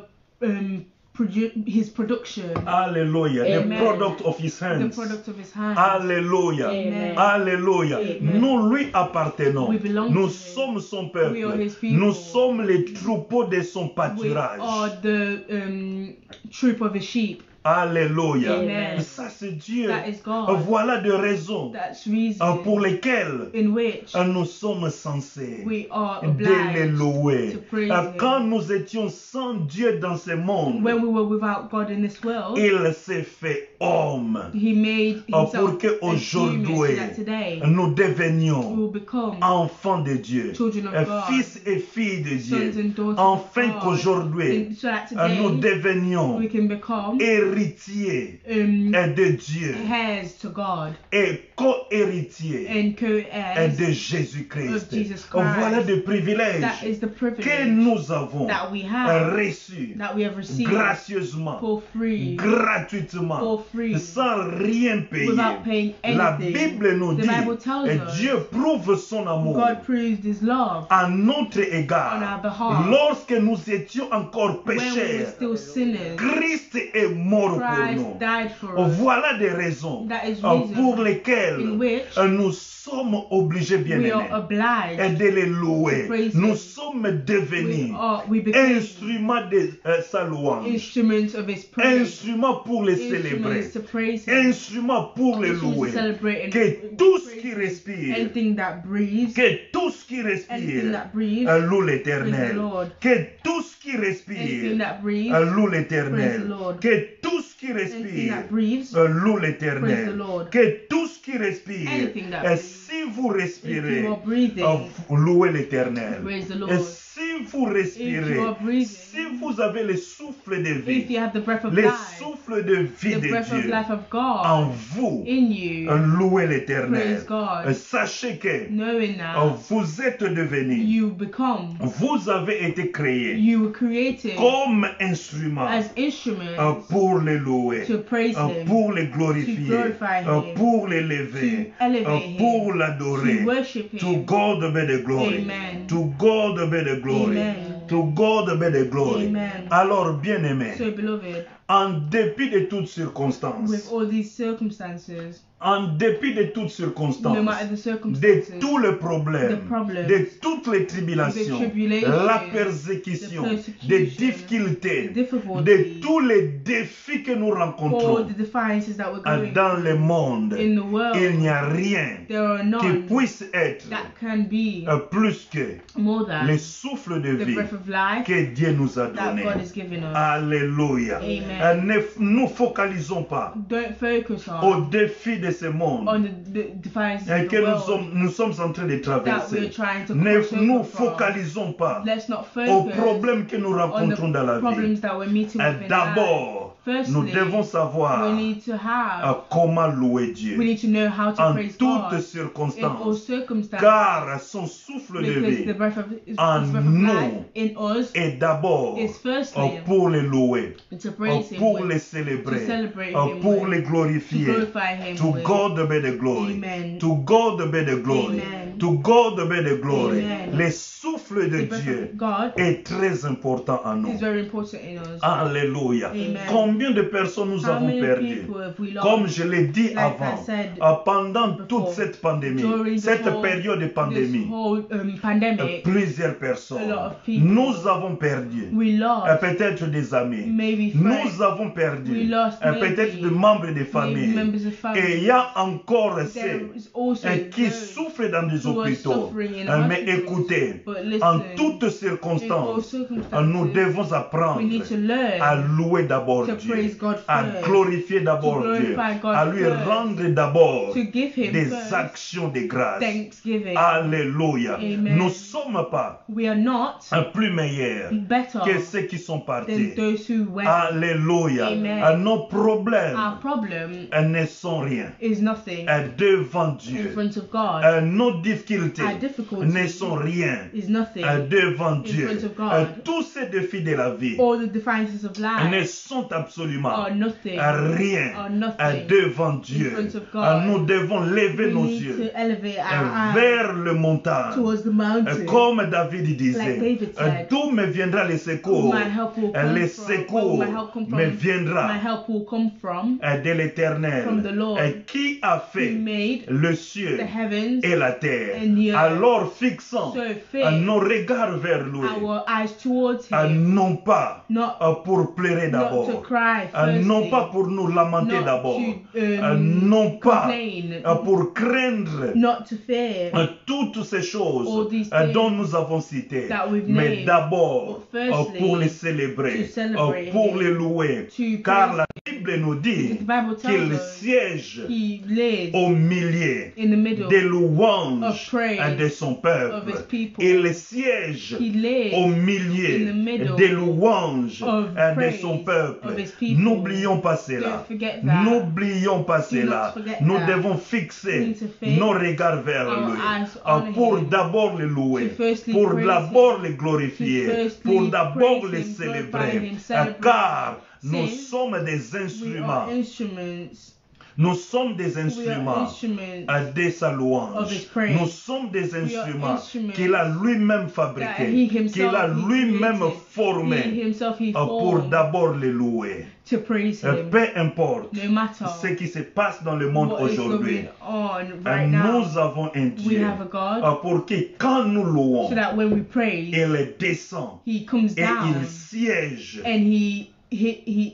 His production, Alléluia. The Amen. product of his the hands. product of His hands. Alléluia. Amen. Alléluia. Amen. Nous lui appartenons. We belong Nous to him. sommes son We are peuple. his people. Nous sommes les troupeaux de son We pâturage. are the troop of His sheep. Alléluia. Amen. Ça c'est Dieu. That is God. Voilà des raisons That's reason pour lesquelles in which nous sommes censés we are de les obliged louer. to praise Him. Quand nous étions sans Dieu dans ce monde, When we were without God in this world, il s'est fait homme He made pour Himself que a human aujourd'hui so that today nous we devenions will become enfants de Dieu, children of God, fils et filles de sons Dieu, and daughters afin of God, qu'aujourd'hui so that today nous devenions we can become héritiers de Dieu heirs to God et co-héritiers and co-heirs de Jésus-Christ. of Jesus Christ. Voilà des privilèges That is the que privilege nous avons that we have, reçus that we have received gracieusement, for free, gratuitement, for free, sans rien payer. without paying La anything. Bible nous The dit, Bible tells et us Dieu prouve son amour God proved His love à notre on égard. our behalf. Lorsque nous étions encore When we were pécheurs, still sinners, Christ est mort pour Christ nous. died for us. Voilà des raisons That is reason pour lesquelles in which nous sommes obligés, bien we aimés, are obliged de les louer. to praise Nous Him. sommes devenus we became instruments de sa louange, instruments of His praise, instruments pour les célébrer, instruments to praise Him, instruments pour les instruments louer. to celebrate and Que tout ce praise qui Him. respire, Anything that breathes, que tout ce qui anything respire that breathes, loue praise l'Éternel. the Lord. Que tout ce qui Anything respire that breathes, loue praise l'Éternel. the Lord. Que tout ce qui anything respire that breathes, loue praise the l'Éternel. Lord. Que tout ce qui respire, Anything that breathes. si vous If respirez, you are breathing, louez l'Éternel. praise the Et Lord. si vous respirez, If you are breathing, si vous avez le souffle de If vie, you have the breath of le life, souffle de vie the de breath of Dieu life of en God vous, in you, louez l'Éternel. praise God. Sachez que knowing that vous êtes devenus, you become, vous avez été créés you were created comme instruments as instruments pour les louer, to praise Him, pour les glorifier, to glorify Him, pour l'élever, to elevate Him, pour l'adorer. to worship To Him. God be the glory. Amen. To God be the glory. Amen. To God be the glory. Amen. Alors, bien aimé, So, beloved, en dépit de toutes circonstances, with all these circumstances, en dépit de toutes circonstances, no matter the de circumstances, tous les problèmes, the problems, de toutes les tribulations, the tribulations, la persécution, the persecution, des difficultés, the difficulties, de tous les défis que nous all rencontrons the defiances that we're going dans le through monde, in the world, il n'y a rien there are qui none puisse être that can be plus que more than le souffle de the vie breath of life que Dieu nous a that donné. God has given us. Alléluia. Amen. Ne nous focalisons pas Don't focus aux on défis de ce monde the defiances of que the world nous sommes en train de that traverser. we're trying to Ne cross nous over from. focalisons pas Let's not aux focus problèmes que nous on rencontrons dans la the vie. problems that we're meeting with in life. D'abord, nous Firstly, devons savoir we need to have, comment louer Dieu we need to know how to en praise toutes God in all circonstances, circumstances, car son souffle de because vie the breath of en His breath of nous life in us est d'abord is firstly pour les louer, to praise Him pour with, les to célébrer, celebrate Him pour with, les to glorifier. glorify Him To with. God be the glory. Amen. To God be the glory. Amen. To God be the glory. Amen. Le souffle de The breath Dieu of God est très important en nous. is very important in us. Alléluia. Amen. Combien de personnes nous How avons many perdu? people have we lost? Comme je l'ai dit Like avant, I said pendant toute before, cette pandémie, during the cette whole- période de This pandémie, whole pandemic, plusieurs a personnes, lot of people, nous avons perdu. we lost Peut-être des amis. maybe friends, Nous avons perdu. we lost Peut-être maybe des membres de maybe famille. members of family. Et il y a encore There ceux is also qui those souffrent dans des who are hôpitaux. suffering in Mais hospitals. écoutez, But En listen. toutes In all circonstances, circumstances, nous devons apprendre we need to learn à louer d'abord to Dieu, praise God à first, glorifier d'abord to Dieu, glorify God à lui first, rendre d'abord to give Him des first actions de grâce. thanksgiving. Alléluia. Amen. Nous ne sommes pas We are not plus meilleurs better que ceux qui sont than partis. those who went. Alléluia. Amen. Nos problèmes Our problem ne sont rien is nothing devant in Dieu. front of God. Nos difficultés Our difficulties ne sont rien is nothing devant in Dieu. front of God. Tous ces défis de la vie All the defiances of ne life sont absolument are nothing. rien Are nothing devant Dieu. front of God. Nous devons lever We nos need yeux to elevate our eyes vers le montagne. towards the mountain. Comme David disait, Like David said, d'où me viendra le secours? My help will come Le from, secours where will my help come from? me My viendra help will come from de l'Éternel, from the Lord, qui a who fait made le ciel the heavens et la terre. and the earth. Alors fixons So fix nos regards vers lui, our eyes towards Him, non pas not, pour pleurer not to d'abord, cry firstly, non pas pour nous lamenter not d'abord, to non pas complain, pour craindre not to fear toutes ces choses all these things dont nous avons cité, that we've mais named, d'abord but firstly, pour les célébrer, to celebrate pour Him, les louer, to car praise la Bible nous dit The Bible tells qu'il us siège He lives au milieu in the middle des louanges of praise de son of peuple. His people. Il siège He lives au in the milieu middle des louanges of de praise son peuple. of His people. N'oublions pas cela. Don't forget that. N'oublions pas Do cela. not forget Nous that. devons We fixer need to fix nos regards vers our lui eyes on pour Him. d'abord le louer, To firstly pour praise d'abord Him. le glorifier, To firstly pour d'abord praise le Him, glorify célébrer. Him, celebrate Car nous Since sommes des We instruments. are instruments. Nous sommes des We are instruments instruments de sa of louange. His praise. Nous sommes des We are instruments instruments qu'il a lui-même that fabriqués, He Himself qu'il a He lui-même created. He formés Himself He pour formed d'abord les louer. to praise Him. Peu importe No matter ce qui se passe dans le monde what is aujourd'hui, going on right now, nous avons un we Dieu have a God pour que quand nous louons, so that when we praise, il descend He comes et down il siège and He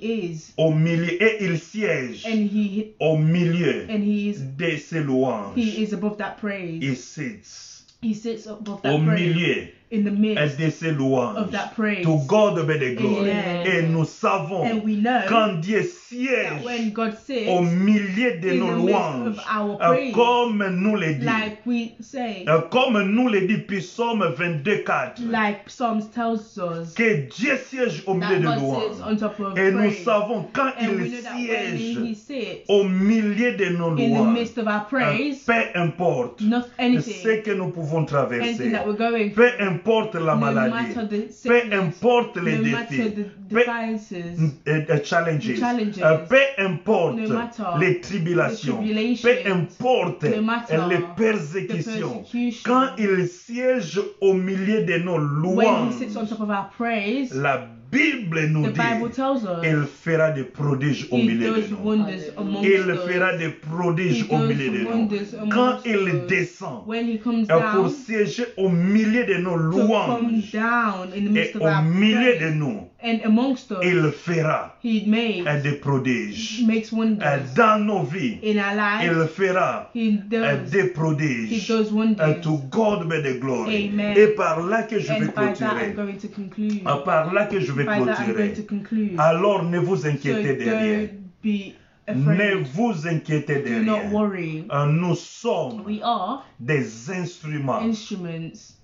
is au milieu et il siège and He au milieu is de ses louanges. He is above that praise. Il sits He sits above au that praise milieu in the midst de ses louanges. of that praise. To God be the glory. Amen. Et nous savons And we know quand Dieu that siège when God sits au milieu de in nos the midst louanges, of our praise, comme nous le dit, like we say, comme nous le dit Psaume 22:4, like Psalms tells us, que Dieu siège au milieu that de God louanges. sits on top of Et nous praise. savons quand And we il know that when He siège sits au milieu de nos in the louanges, midst of our praise, peu importe not ce anything, que nous pouvons anything traverser, that we're going peu through, importe la no maladie, matter the peu sickness, importe les no matter défis, the peu defiances, challenges, the challenges, peu importe no matter les tribulations, the tribulations, peu importe no matter les the persécutions, persecution, quand il siège au milieu de nos when He louanges, sits on top of our praise, la Bible nous the Bible dit tells us il fera des prodiges au He milieu de does nous. wonders amongst Il us. fera des prodiges He au does milieu de nous. wonders amongst Quand il us. descend When He comes pour down, siéger au milieu de nos to come louanges down in the midst et of au our milieu de praise, nous, and amongst us, il fera He des prodiges. makes wonders Dans nos vies, in our il lives. fera He does. des He prodiges. does wonders. To God be the glory. Amen. Et par là que je vais And by that, I'm clôturer. going to conclude. Par là que je vais By that, I'm going clôturer. to conclude. Alors ne vous So inquiétez de rien. don't be Ne afraid. vous inquiétez de Do not rien. worry. Nous sommes We are des instruments instruments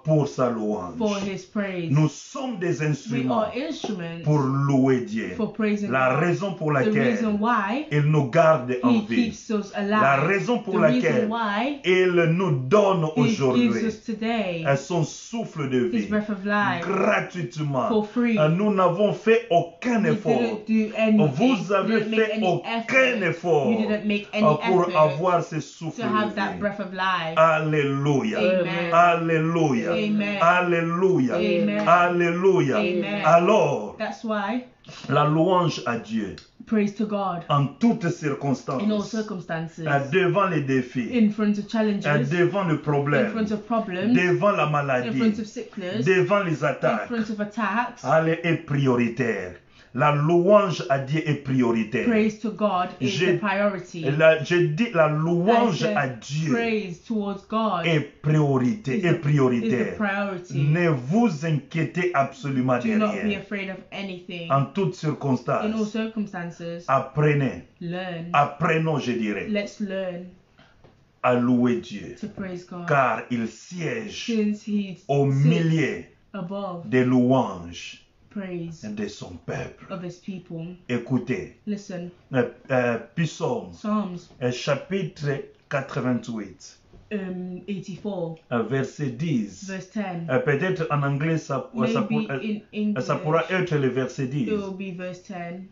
pour sa louange. for His praise. Nous sommes des We instruments are instruments pour louer Dieu. for praising La God. raison pour The laquelle reason why il nous garde en He vie. keeps us La alive. raison pour The laquelle reason why il nous donne He aujourd'hui gives us today son souffle de His vie breath of life gratuitement. for free. Nous n'avons fait aucun We effort. didn't do anything. Vous avez You didn't make fait any aucun effort You didn't make any pour effort avoir ce souffle to have de that vie. breath of life. Alléluia. Amen. Alléluia. Amen. Alléluia. Amen. Alléluia. Amen. Alors, That's why la louange à Dieu praise to God en toutes circonstances, in all circumstances, devant les défis, in front of challenges, devant le in problème, front of problems, devant la in maladie, front of sickness, devant les in attaques, front of attacks, elle est prioritaire. La louange à Dieu est prioritaire. Praise to God is J'ai- the priority. Je dis la louange I said à Dieu praise towards God est priorité, is est the prioritaire. priority. Ne vous inquiétez absolument de Do not be rien. afraid of anything. En toutes In all circonstances, circumstances, apprenez, learn. apprenons, je dirais, Let's learn à louer Dieu, to praise God. car il siège Since He au sits milieu above des louanges praise de son peuple. of His people. Écoutez, Listen, Psaume, Psalms chapitre 88, 84, verset 10. verse 10. Peut-être en anglais, ça Maybe in ça pourra English, être le verset 10. it will be verse 10.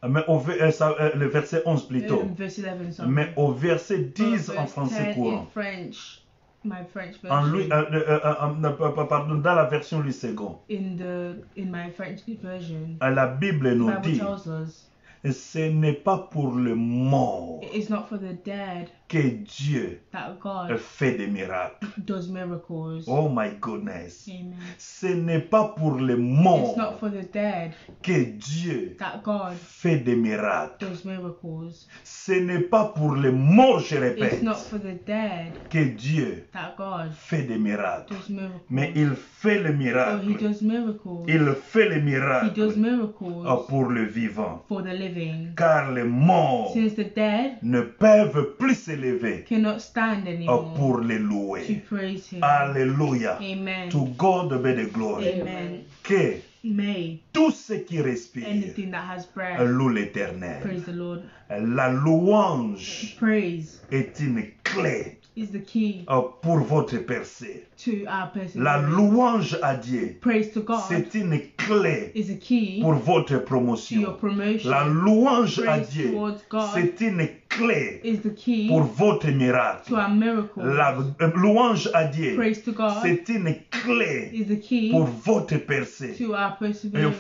Mais le verset 11 plutôt. Verse 11, sorry. Mais au verset But 10 en verse français 10 in courant. French, my French En Louis, version. pardon, dans la version Louis II, In my French version, la Bible the nous Bible dit, tells us ce n'est pas pour le mort it is not for the dead que Dieu that God fait des miracles. does miracles. Oh my goodness. Amen. Ce n'est pas pour le It's mort not for the dead que Dieu that God fait des miracles. does miracles. Ce n'est pas pour les morts, je It's répète, not for the dead que Dieu that God fait des miracles. does miracles. Mais il fait le So He miracle. does miracles. Il fait le He does miracle miracles pour le vivant. for the living. Car les morts Since the dead ne peuvent plus s'élever cannot stand anymore pour les to louer. praise Him. Alléluia. Amen. To God be the glory. Amen. Que May tout ce qui respire anything that has breath loue l'Éternel. praise the Lord. La louange Praise est une clé is the key pour votre percée. to our La perseverance. louange à Dieu, Praise to God c'est une clé is a key pour votre to your promotion. promotion. La louange à Praise Dieu, towards God c'est une clé is the key pour votre miracle. to our miracles. La louange à Dieu, Praise to God c'est une clé is the key pour votre percée. to our perseverance.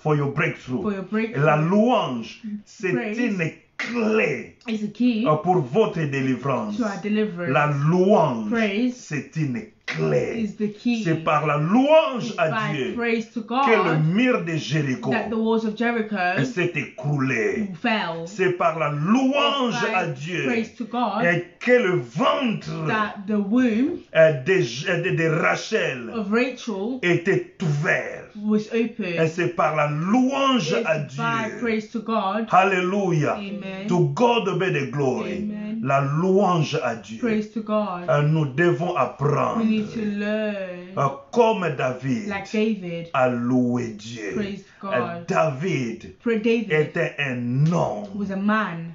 For your breakthrough. For your breakthrough. La louange, c'est Praise une clé is the key pour votre délivrance. to our deliverance. La louange, Praise c'est une clé. is the key. C'est par la louange It's à by Dieu praise to que le God mur de Jéricho that the walls of Jericho s'est écroulé. fell. C'est par la louange It's by à Dieu praise to God que le ventre that the womb de Rachel of Rachel était ouvert. was Et open. c'est par la louange à It's by Dieu. praise to God. Alléluia. Amen. To God be the glory. Amen. La louange à Dieu. Praise to God. Nous devons We need to apprendre, learn comme David, like David. à louer Dieu. Praise God. David David était un homme was a man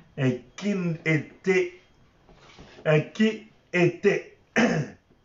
qui était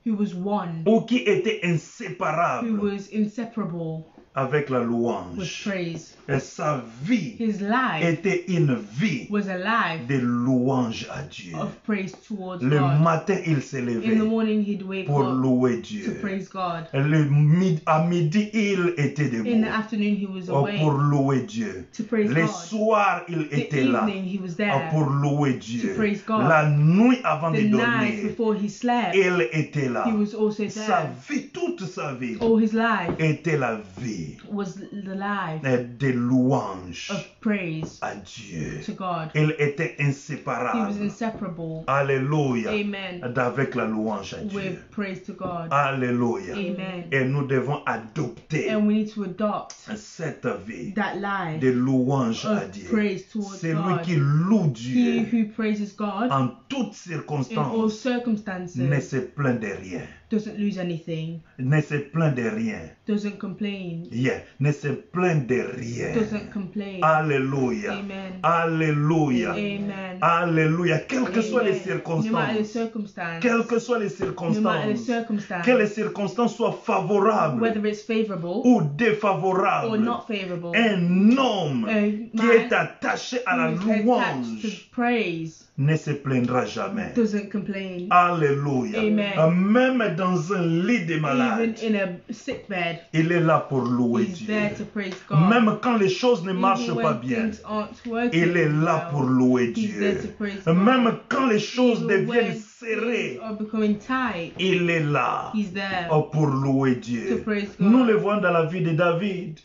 who was one, ou qui était who inséparable was inseparable avec la with louange. praise. Et sa vie His life était une vie was a life de louange à Dieu. of praise towards Le God. matin, il s'est In the levé morning, he'd wake pour up louer to Dieu. praise God. À midi, il était In the debout afternoon, he was pour awake louer Dieu. to praise Le God. soir, il The était là evening, he was there. pour louer Dieu. to praise God. La nuit avant The de night dormir, before he slept, il était là. he was also Sa there. vie, toute sa vie, All his life était la vie was the life de louange of praise à Dieu. to God. Il était He was inséparable. inseparable. Alléluia. Amen. Avec la louange à Dieu. With praise to God. Alléluia. Amen. Et nous devons adopter And we need to adopt cette vie that life de louange à of Dieu. praise towards C'est lui God. qui loue He Dieu who praises God en toutes in all circonstances circumstances ne se plaint de rien. doesn't lose anything, Ne se plaint de rien. doesn't complain, Yeah. Ne se plaint de rien. doesn't complain. Alléluia. Amen. Alléluia. Amen. Alléluia. Quelles que soient les Amen. No matter the circonstances. circumstance, Quelles que soient les no matter the circonstances. circumstance, Que les circonstances soient favorables whether it's favorable ou or défavorables. not favorable, Un homme a qui est man attaché à la who is attached louange to praise ne se plaindra jamais. doesn't complain. Alléluia. Amen. Même dans un lit de malade, Even in a sick bed, il est là pour louer he's Dieu. there to praise God. Même quand les choses ne marchent Even pas when bien, things aren't working il est là well, pour louer he's there Dieu. to praise God. Même quand les choses Even deviennent when serrées, things are becoming tight, il est là he's there pour louer to Dieu. praise God. Nous le voyons dans la vie de David.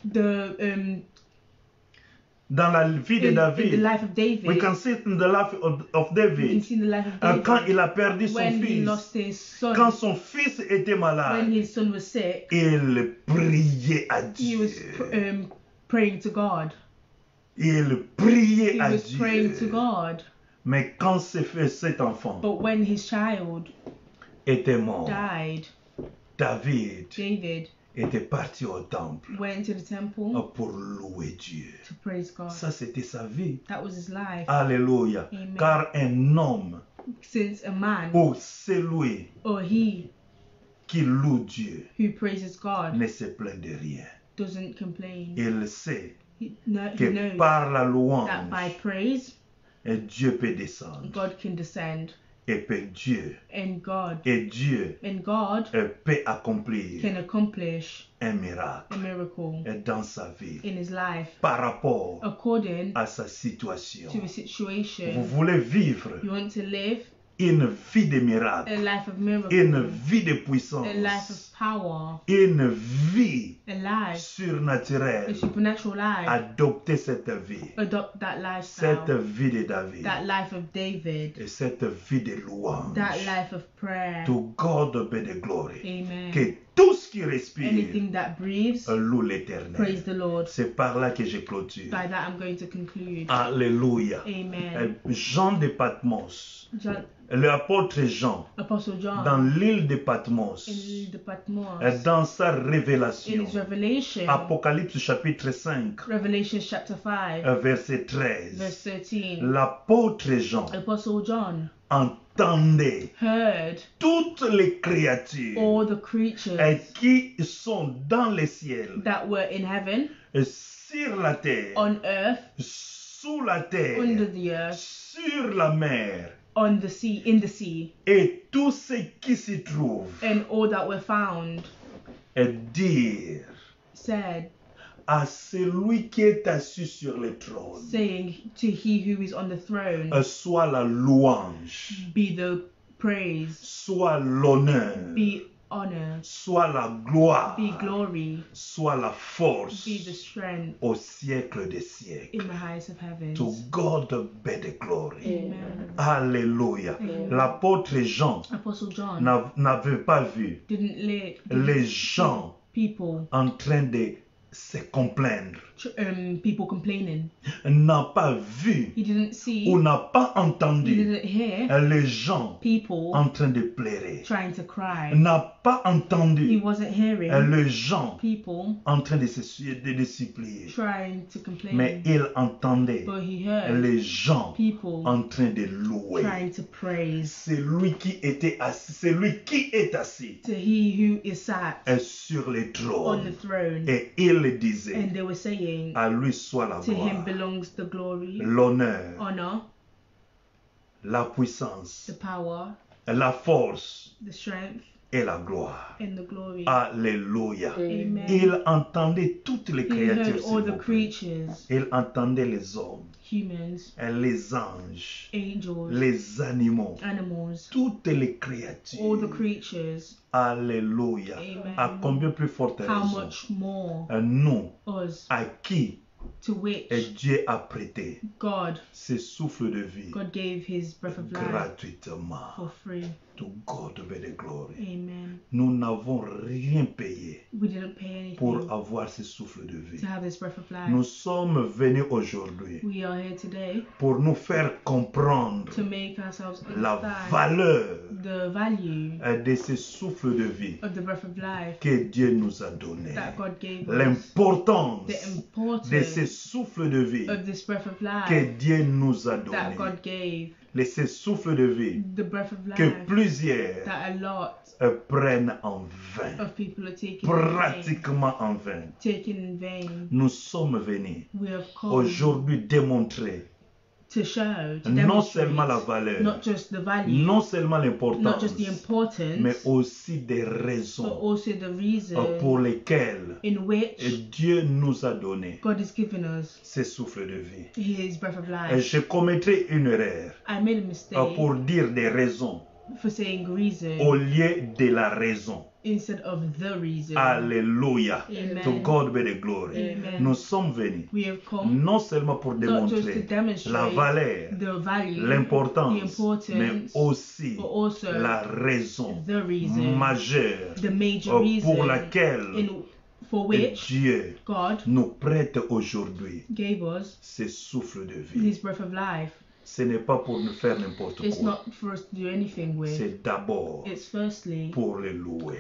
dans la vie de in the David. life of David. We can see it in the life of We can David. see in the life of David. Quand il a perdu son When he fils, lost his son, quand son fils était when malade, his son was sick, il priait à he was Dieu. praying to God. Il priait He à was praying to Dieu. God. Mais quand cet enfant But when his child était mort, died, David David était parti au temple went to the temple pour louer Dieu. to praise God. Ça, c'était sa vie. That was his life. Alléluia. Amen. Car un homme, Since a man ou celui or he qui loue Dieu, who praises God ne se plaint de rien. doesn't complain, Il sait he que knows par la that by louange, praise, Dieu peut descendre. God can descend, Et peut Dieu, and Dieu God peut accomplir can accomplish un a miracle miracle dans sa vie in his life par rapport according à sa situation. to a Vous situation. voulez vivre You want to live une vie de a miracle, life of miracle, une vie de puissance, a life of power, une vie a life, a surnaturelle. supernatural life. Adoptez cette vie, Adopt that cette lifestyle, vie de David that life of David, et cette vie de louange. that life of prayer. To God be the glory. Amen. Que tout ce qui respire Anything that breathes, loue praise l'Éternel. the Lord. C'est par là que je clôture. By that, I'm going to conclude. Alléluia. Amen. Jean de Patmos, John, l'apôtre Jean, Apostle John, dans l'île de Patmos, in the Patmos, dans sa in révélation, his revelation, Apocalypse chapitre 5, Revelation chapter 5, verset 13, verse 13, l'apôtre Jean Apostle John entendait heard toutes les créatures all the creatures qui sont dans le ciel, that were in heaven, sur la terre, on earth, sous la terre, under the earth, sur la mer, on the sea, in the sea, et tout ce qui s'y trouve, and all that were found, dire said, à celui qui est assis sur le trône, saying to he who is on the throne, soit la louange, be the praise, soit l'honneur, be honor, soit la gloire, be glory, soit la force be the strength au siècle des siècles. in the highest of heavens. To God be the glory. Amen. Alléluia. Amen. L'apôtre Jean Apostle John n'avait pas vu didn't les gens people en train de se complaindre, people complaining. n'a pas vu He didn't see, ou n'a pas he entendu didn't hear les gens people en train de pleurer, trying to cry. n'a pas He entendu wasn't hearing les gens people en train de supplier, trying to complain, mais il entendait but he heard les gens people en train de louer. trying to praise Celui qui était assis, celui qui est assis to he who is sat est sur le on the trône. throne. Et il disait, And they were saying, à lui soit la to him gloire, belongs the glory, l'honneur, honor, la puissance, the power, la force the strength, et la gloire. and the glory. Alléluia. Amen. Il entendait toutes les He heard créatures, all s'il the vous plaît. creatures, Il entendait les hommes, humans, les anges, angels, les animaux, animals, toutes les all the créatures. creatures. Alléluia. Amen. À combien plus forte How raison, much more nous, us, à qui to which Dieu a prêté God, ce souffle de vie God gave his breath of life gratuitement. for free. To God be the glory. Amen. Nous n'avons rien payé We didn't pay pour anything avoir ce souffle de vie. to have this breath of life. Nous sommes venus aujourd'hui We are here today pour nous faire comprendre to make ourselves la understand valeur the value de ce souffle de vie of the breath of life que Dieu nous a donné. that God gave us. L'importance The de ce importance souffle de vie of this breath of que life Dieu nous a that donné. God gave. Ce souffle de vie The breath of que life plusieurs that a lot prennent en vain, of people are taking in vain. pratiquement en vain. Taken in vain. Nous sommes venus We have come aujourd'hui démontrer to show, to non demonstrate seulement la valeur, not just the value, non seulement not l'importance, just the importance, mais aussi des but raisons also the reason pour lesquelles in which Dieu nous a donné God has given us ce souffle de vie. His breath of Et life. je commettrai une erreur I made a mistake pour dire des raisons for saying reason au lieu de la raison. instead of the reason. Alléluia. Amen. To God be the glory. Amen. Nous sommes venus We have come non seulement pour not just to démontrer demonstrate la valeur, the value, the l'importance, mais importance, aussi but also la raison the reason, majeure the major pour reason laquelle for which Dieu God nous prête aujourd'hui gave us ce souffle de vie. His breath of life. Ce n'est pas pour nous faire n'importe It's quoi. not for us to do anything with. C'est d'abord It's firstly pour le louer.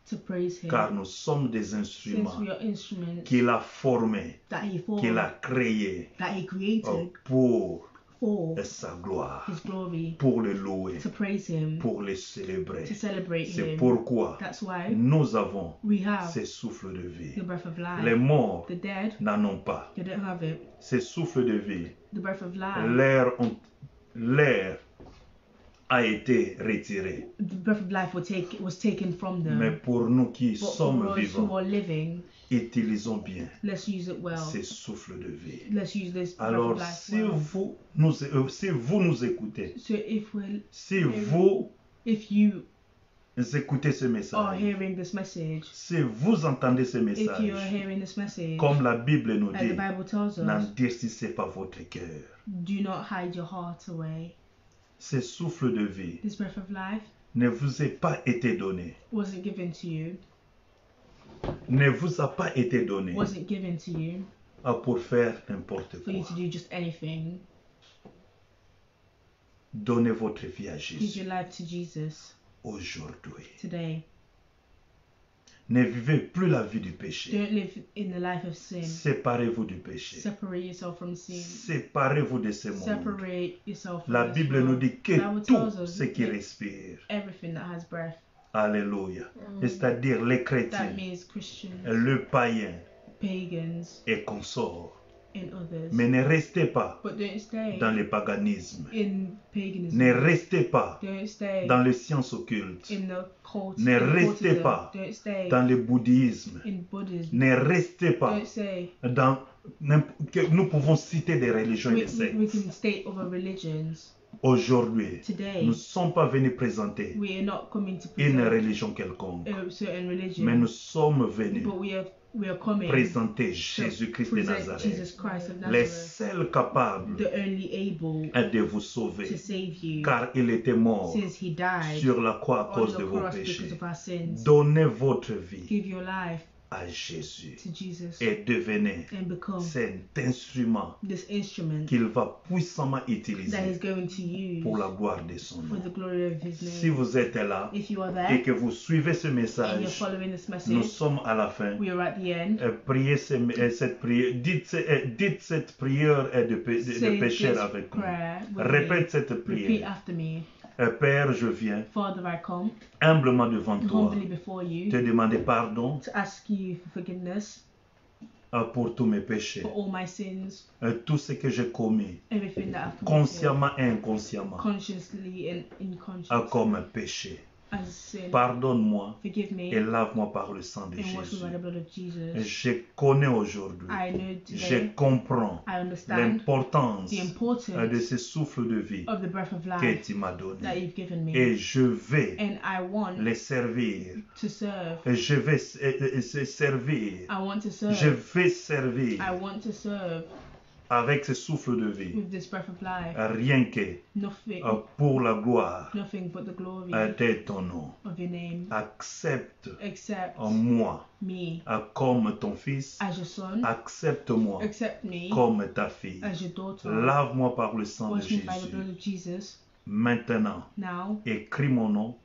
to praise Him. Car nous sommes des Since instruments we are instruments qu'il a formés, that He qu'il formed, a créés that He created pour for sa gloire, His glory, pour le louer, to praise Him, pour le célébrer. to celebrate C'est Him. pourquoi That's why nous avons we have ces souffles de vie. the breath of Les life. morts The dead, n'en ont pas. they don't have it. Ces souffles de vie, The breath of life, l'air a été retiré. the breath of life was taken from them. Mais pour nous qui But for sommes us who vivants, are living, utilisons bien let's use it well. ces souffles de vie. Let's use this breath Alors, of life si well. vous nous écoutez, So si vous if you écoutez ce are message, hearing this message, si vous entendez ce if you are message, hearing this message, comme la Bible nous as the dit, Bible tells us, n'endurcissez pas votre cœur. do not hide your heart away. Ce souffle de vie This breath of life ne vous est pas été donné, wasn't given to you, ne vous a pas été donné wasn't given to you pour faire n'importe for you quoi. to do just anything. Donnez votre vie à Give Jésus your life to Jesus aujourd'hui. today. Ne vivez plus la vie du péché. Don't live in the life of sin. Séparez-vous du péché. Separate yourself from sin. Séparez-vous de ce monde. Separate yourself from La this Bible nous world. dit que The Bible tout tells us ce qui that respire, everything that has breath. alléluia, c'est-à-dire les chrétiens, That means Christians, le païen pagans, et consorts. and others. Mais ne restez pas But don't stay dans le paganisme. in paganism. Ne restez pas Don't stay dans les sciences occultes. in the cult. Ne in restez cultism. pas Don't stay dans le bouddhisme. in Buddhism. Ne restez pas Don't stay. dans... Nous pouvons citer des religions et We des sectes. can state other religions. Aujourd'hui, Today, nous ne sommes pas venus présenter we are not coming to une present religion quelconque, a certain religion, mais nous sommes venus but we are coming présenter to Jésus-Christ de present Nazareth, Jesus Christ of les Nazareth, seuls capables the only able de vous to sauver, save you, car il était mort since He died sur la croix à on cause de the vos cross péchés. because of our sins. Donnez votre vie Give your life à Jésus to Jesus et devenez and become cet instrument this instrument qu'il va puissamment that He's utiliser going to use pour la gloire de son for nom. the glory of His Si name. vous êtes là If you are et there que vous suivez ce and you're message, following this nous message, sommes à la fin. we are at the end. Priez cette prière, dites cette prière de Say pécheur this avec nous. prayer with Répète me. cette Repeat prière. after me. Père, je viens Father, I come humblement devant toi, humbly before you te demander pardon to ask you for forgiveness pour tous mes péchés, for all my sins, tout ce que j'ai commis, everything that I've committed, consciemment et inconsciemment, consciously and unconsciously, comme péché. as sin. Pardonne-moi Forgive me et lave-moi par le sang de and wash me Jésus. by the blood of Jesus. Je connais aujourd'hui, I know je today, comprends I understand l'importance the importance de ce souffle de vie of the breath of que life tu m'as that donné. you've given me. Et je vais And I want les servir. to serve. Et je vais servir. I want to Je serve. vais servir I want to serve avec ce souffle de vie. with this breath of life. Rien que Nothing, pour la gloire nothing but the glory de ton nom. of your name. Accepte Accept moi me comme ton fils. as your son. Accepte-moi Accept me comme ta fille. as your daughter. Lave-moi par le sang de Wash me by the Jésus. blood of Jesus. Maintenant, Now, écris mon nom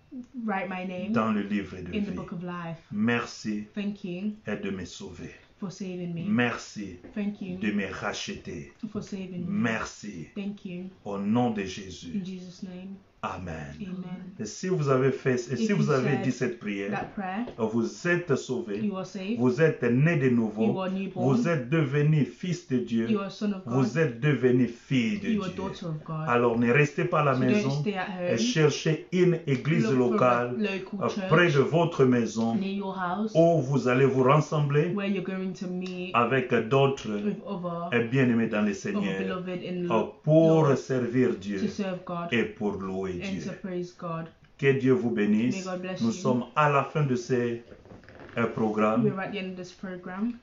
write my name dans le livre de in the vie. book of life. Merci Thank you de me sauver. for saving me. Merci Thank you de me racheter. for saving me. Merci. Thank you. Au nom de Jésus. In Jesus' name, Amen. amen. Et si vous avez fait, et si If vous you avez said dit cette prière, That prayer, vous êtes sauvé, you are saved. vous êtes né de You nouveau, are newborn. vous êtes devenu fils de Dieu, You are son of God. vous êtes devenu fille de You are Dieu. daughter of God. Alors ne restez pas à la So maison, don't stay at home. cherchez une église Look for locale a local près church de votre maison near your house où vous allez vous rassembler where you're going to meet avec d'autres with other bien-aimés dans le other Seigneur beloved in pour Lord servir to Dieu serve God et pour louer and to Dieu. praise God. Que Dieu vous May bénisse. God bless Nous you. sommes à la fin de ces programmes. We're at the end of this program.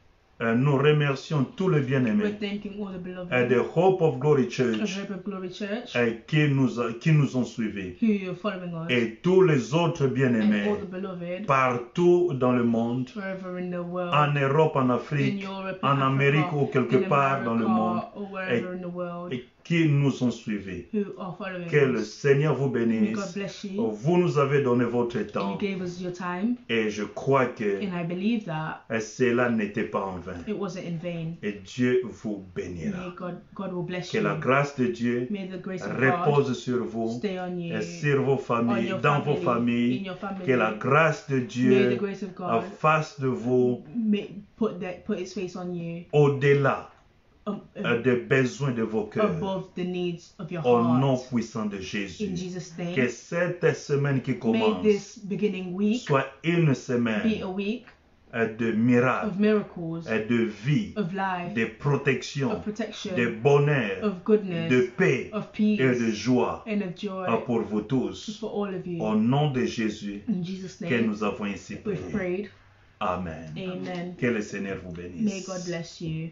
Nous remercions tous les We're bien-aimés thanking all the de beloved Hope of Glory of Church Hope of Glory Church qui nous ont suivis. who are following us, Et tous les autres and bien-aimés all the beloved partout dans le monde, wherever in the world, en Europe, en in Afrique, Europe, in en Amérique Africa, ou quelque in part dans le monde, America, or wherever in the world, et qui nous ont suivis. who are following Que le us. Seigneur vous May God bénisse. bless you. Vous nous avez donné votre You temps gave us your time, et je crois que and I believe that cela n'était pas en vain. it wasn't in vain. Et Dieu vous May bénira. God will bless Que la you. grâce de Dieu May the grace of God repose sur vous, stay on you, sur vos on familles, your dans vos family, in familles. your family. Que la grâce de May the Dieu grace of God fasse de vous put its face on you, au-delà um, des besoins de vos cœurs. above the needs of your Au nom heart. puissant de In Jésus. Jesus' Que name, cette semaine qui may commence this beginning week soit une be semaine a week de miracles, of miracles, de vie, of life, de protection, of protection, de bonheur, of goodness, de paix of et de peace, joie and of joy pour vous tous. for all of you. Au nom de Jésus In Jesus' que name, nous avons ainsi we've prié. prayed. Amen. Amen. Que le Seigneur vous May bénisse. God bless you.